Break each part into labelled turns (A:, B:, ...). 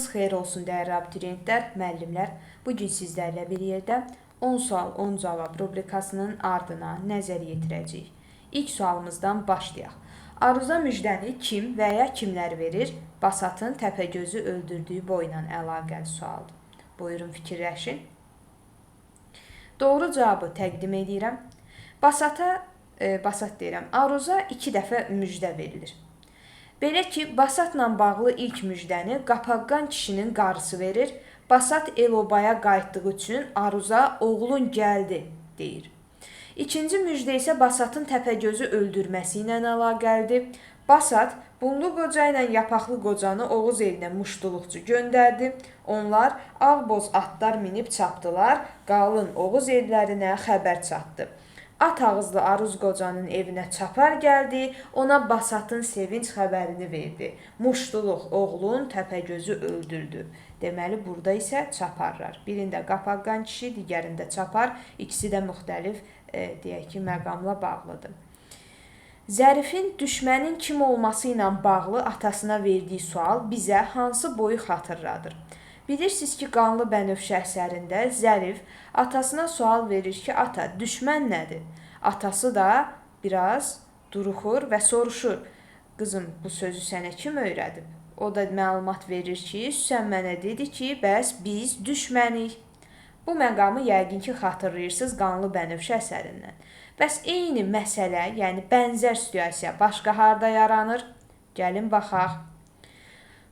A: Xeyir olsun dəyərli abituriyentlər, müəllimlər. Bugün sizlərlə bir yerdə 10 sual, 10 cavab rubrikasının ardına nəzər yetirəcəyik. İlk sualımızdan başlayaq. Aruza müjdəni kim və ya kimlər verir? Basatın Təpəgözü öldürdüyü boyla əlaqəli sualdır. Buyurun fikirləşin. Doğru cavabı təqdim edirəm. Aruza 2 dəfə müjdə verilir. Belə ki, Basatla bağlı ilk müjdəni Qapaqqan kişinin qarısı verir. Basat el-obaya qayıtdığı üçün Aruza oğlun gəldi deyir. İkinci müjdə isə Basatın Təpəgözü öldürməsi ilə əlaqəlidir. Basat Bunlu qoca ilə Yapaqlı qocanı Oğuz elinə muştuluqçu göndərdi. Onlar ağboz atlar minib çapdılar. Qalın Oğuz ellərinə xəbər çatdı. At ağızlı Aruz qocanın evinə çapar gəldi, ona Basatın sevinç xəbərini verdi. Muştuluq oğlun Təpəgözü öldürdü. Deməli, burada isə çaparlar. Birində Qapaqqan kişi, digərində çapar. İkisi də müxtəlif, deyək ki, məqamla bağlıdır. Zərifin düşmənin kim olması ilə bağlı atasına verdiyi sual bizə hansı boyu xatırladır? Bilirsiniz ki, Qanlı Bənövşə əsərində Zərif atasına sual verir ki, ata, düşmən nədir? Atası da biraz duruxur və soruşur. Qızım, bu sözü sənə kim öyrədib? O da məlumat verir ki, Süsən mənə dedi ki, bəs biz düşmənik. Bu məqamı yəqin ki, xatırlayırsınız Qanlı Bənövşə əsərindən. Bəs eyni məsələ, yəni bənzər situasiya başqa harda yaranır? Gəlin baxaq.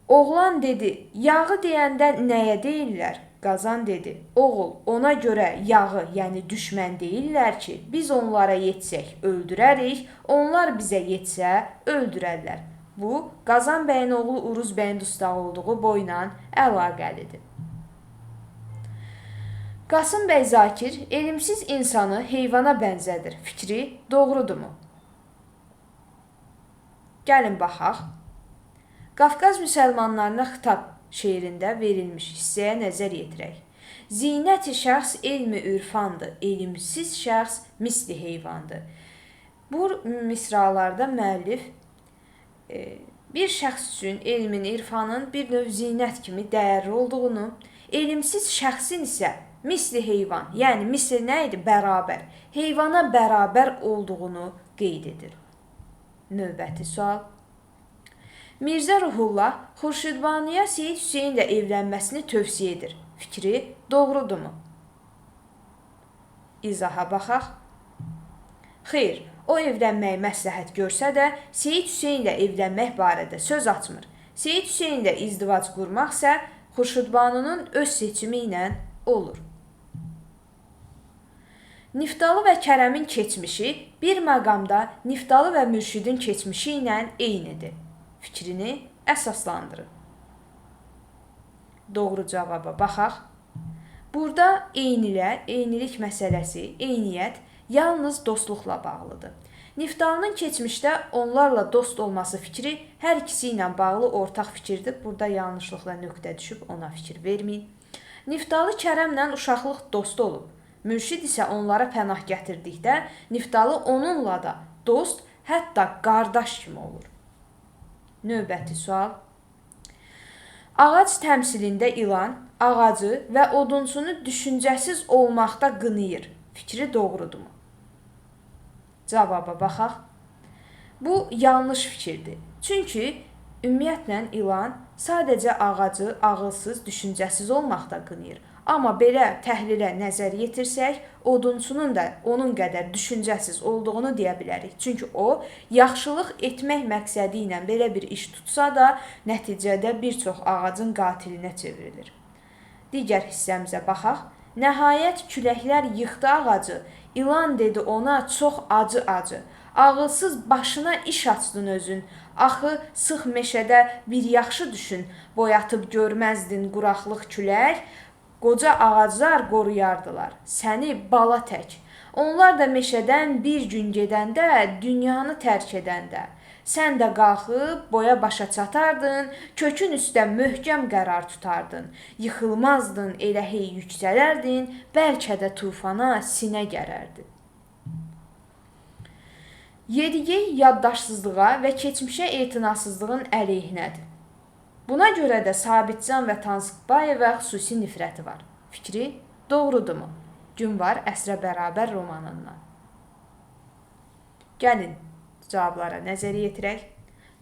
A: Oğlan dedi, yağı deyəndə nəyə deyirlər? Qazan dedi, oğul, ona görə yağı, yəni düşmən deyirlər ki, biz onlara yetsək, öldürərik, onlar bizə yetsə, öldürərlər. Bu, Qazan bəyin oğlu Uruz bəyin dustaq olduğu boyla əlaqəlidir. Qasım bəy Zakir, elmsiz insanı heyvana bənzədir. Fikri doğrudurmu? Gəlin baxaq. Qafqaz müsəlmanlarına xitab şeirində verilmiş hissəyə nəzər yetirək. Zinət-i şəxs elmi ürfandır, elmsiz şəxs misli heyvandır. Bu misralarda müəllif bir şəxs üçün elmin, irfanın bir növ zinət kimi dəyərli olduğunu, elmsiz şəxsin isə misli heyvan, yəni misli nə idi? Bərabər, heyvana bərabər olduğunu qeyd edir. Növbəti sual. Mirzə Ruhullah Xurşidbaniyə Seyid Hüseynlə evlənməsini tövsiyə edir. Fikri doğrudurmu? İzaha baxaq. Xeyr, o evlənməyi məsləhət görsə də Seyid Hüseynlə evlənmək barədə söz açmır. Seyid Hüseynlə izdivac qurmaq isə Xurşidbanının öz seçimi ilə olur. Niftalı və Kərəmin keçmişi bir məqamda Niftalı və Mürşidin keçmişi ilə eynidir. Fikrini əsaslandırın. Doğru cavaba baxaq. Burada eynilik məsələsi, eyniyyət yalnız dostluqla bağlıdır. Niftalının keçmişdə onlarla dost olması fikri hər ikisi ilə bağlı ortaq fikirdir. Burada yanlışlıqla nöqtə düşüb ona fikir verməyin. Niftalı Kərəmlə uşaqlıq dost olub. Mürşid isə onlara pənah gətirdikdə Niftalı onunla da dost, hətta qardaş kimi olur. Növbəti sual. Ağac təmsilində ilan ağacı və oduncunu düşüncəsiz olmaqda qınayır. Fikri doğrudurmu? Cavaba baxaq. Bu yanlış fikirdir. Çünki ümumiyyətlə ilan sadəcə ağacı ağılsız, düşüncəsiz olmaqda qınayır. Amma belə təhlilə nəzər yetirsək, odunçunun da onun qədər düşüncəsiz olduğunu deyə bilərik. Çünki o, yaxşılıq etmək məqsədi ilə belə bir iş tutsa da, nəticədə bir çox ağacın qatilinə çevrilir. Digər hissəmizə baxaq. Nəhayət küləklər yıxdı ağacı, ilan dedi ona çox acı-acı. Ağılsız başına iş açdın özün, axı sıx meşədə bir yaxşı düşün, boyatıb görməzdin quraqlıq külək, qoca ağaclar qoruyardılar, səni bala tək. Onlar da meşədən bir gün gedəndə, dünyanı tərk edəndə. Sən də qalxıb boya başa çatardın, kökün üstə möhkəm qərar tutardın. Yıxılmazdın, elə hey yüksələrdin, bəlkə də tufana sinə gərərdin. Yedigey yaddaşsızlığa və keçmişə etinasızlığın əleyhinədir. Buna görə də Sabitcan və Tansıkbayeva xüsusi nifrəti var. Fikri doğrudurmu? Gün var əsrə bərabər romanından. Gəlin cavablara nəzər yetirək.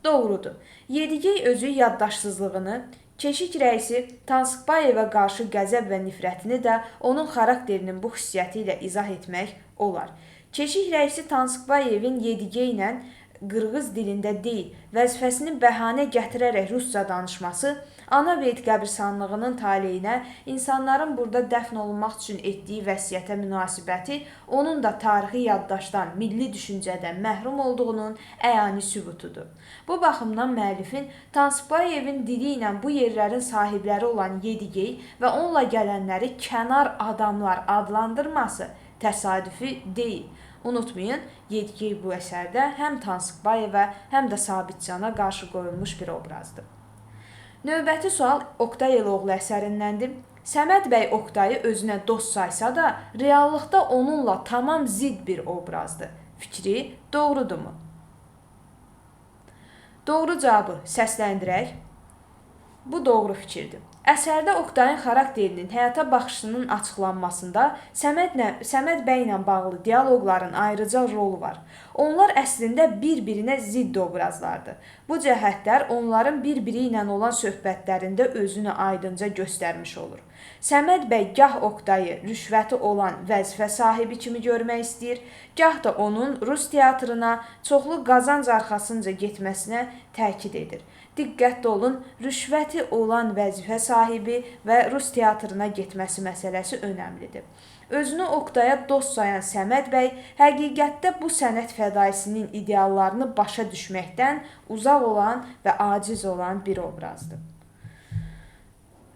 A: Doğrudur. Yedigey özü yaddaşsızlığını, keşik rəisi Tansıkbayeva qarşı qəzəb və nifrətini də onun xarakterinin bu xüsusiyyəti ilə izah etmək olar. Keşik rəisi Tansıkbayevin Yedigey ilə qırğız dilində deyil, vəzifəsini bəhanə gətirərək rusca danışması, Anaveyd qəbirstanlığının taleyinə, insanların burada dəfn olunmaq üçün etdiyi vəsiyyətə münasibəti, onun da tarixi yaddaşdan, milli düşüncədən məhrum olduğunun əyani sübutudur. Bu baxımdan müəllifin Tansıkbayevin dili ilə bu yerlərin sahibləri olan Yedigey və onunla gələnləri kənar adamlar adlandırması təsadüfi deyil. Unutmayın, Yedigey bu əsərdə həm Tansıkbayeva, həm də Sabitcana qarşı qoyulmuş bir obrazdır. Növbəti sual Oqtay Eloğlu əsərindəndir. Səməd bəy Oqtayı özünə dost saysa da, reallıqda onunla tamam zid bir obrazdır. Fikri doğrudurmu? Doğru cavabı səsləndirək. Bu doğru fikirdir. Əsərdə Oqtayın xarakterinin, həyata baxışının açıqlanmasında Səməd bəy ilə bağlı dialoqların ayrıca rolu var. Onlar əslində bir-birinə zidd obrazlardır. Bu cəhətlər onların bir-biri ilə olan söhbətlərində özünü aydınca göstərmiş olur. Səməd bəy gah Oqtayı rüşvəti olan vəzifə sahibi kimi görmək istəyir, gah da onun Rus teatrına çoxlu qazanc arxasınca getməsinə təkid edir. Diqqətli olun, rüşvəti olan vəzifə sahibi və Rus teatrına getməsi məsələsi önəmlidir. Özünü Oqtaya dost sayan Səməd bəy həqiqətdə bu sənət fədaisinin ideallarını başa düşməkdən uzaq olan və aciz olan bir obrazdır.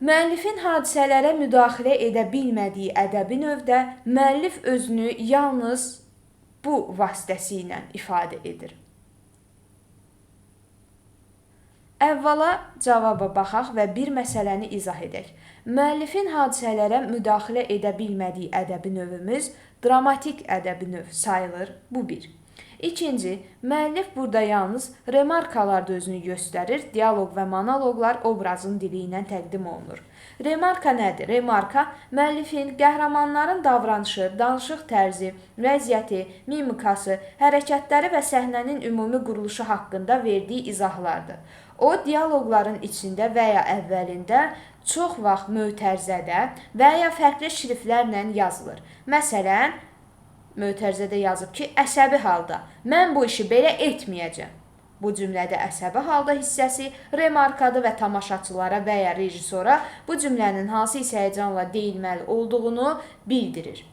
A: Müəllifin hadisələrə müdaxilə edə bilmədiyi ədəbi növdə müəllif özünü yalnız bu vasitəsilə ifadə edir. Əvvəla cavaba baxaq və bir məsələni izah edək. Müəllifin hadisələrə müdaxilə edə bilmədiyi ədəbi növümüz dramatik ədəbi növ sayılır. Bu bir. İkinci, müəllif burada yalnız remarkalarda özünü göstərir, dialoq və monoloqlar obrazın dili ilə təqdim olunur. Remarka nədir? Remarka, müəllifin qəhrəmanların davranışı, danışıq tərzi, vəziyyəti, mimikası, hərəkətləri və səhnənin ümumi quruluşu haqqında verdiyi izahlardır. O, dialoqların içində və ya əvvəlində çox vaxt mötərizədə və ya fərqli şriftlərlə yazılır. Məsələn, mötərizədə yazıb ki, əsəbi halda, mən bu işi belə etməyəcəm. Bu cümlədə əsəbi halda hissəsi remarkadır və tamaşaçılara və ya rejissora bu cümlənin hansı həyəcanla deyilməli olduğunu bildirir.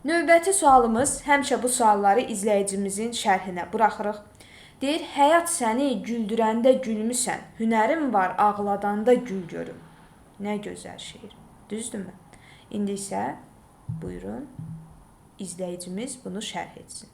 A: Növbəti sualımız, həmişə bu sualları izləyicimizin şərhinə buraxırıq. Deyir, həyat səni güldürəndə gülmüsən, hünərim var ağladanda gül görüm. Nə gözəl şeir, düzdürmü? İndi isə buyurun, izləyicimiz bunu şərh etsin.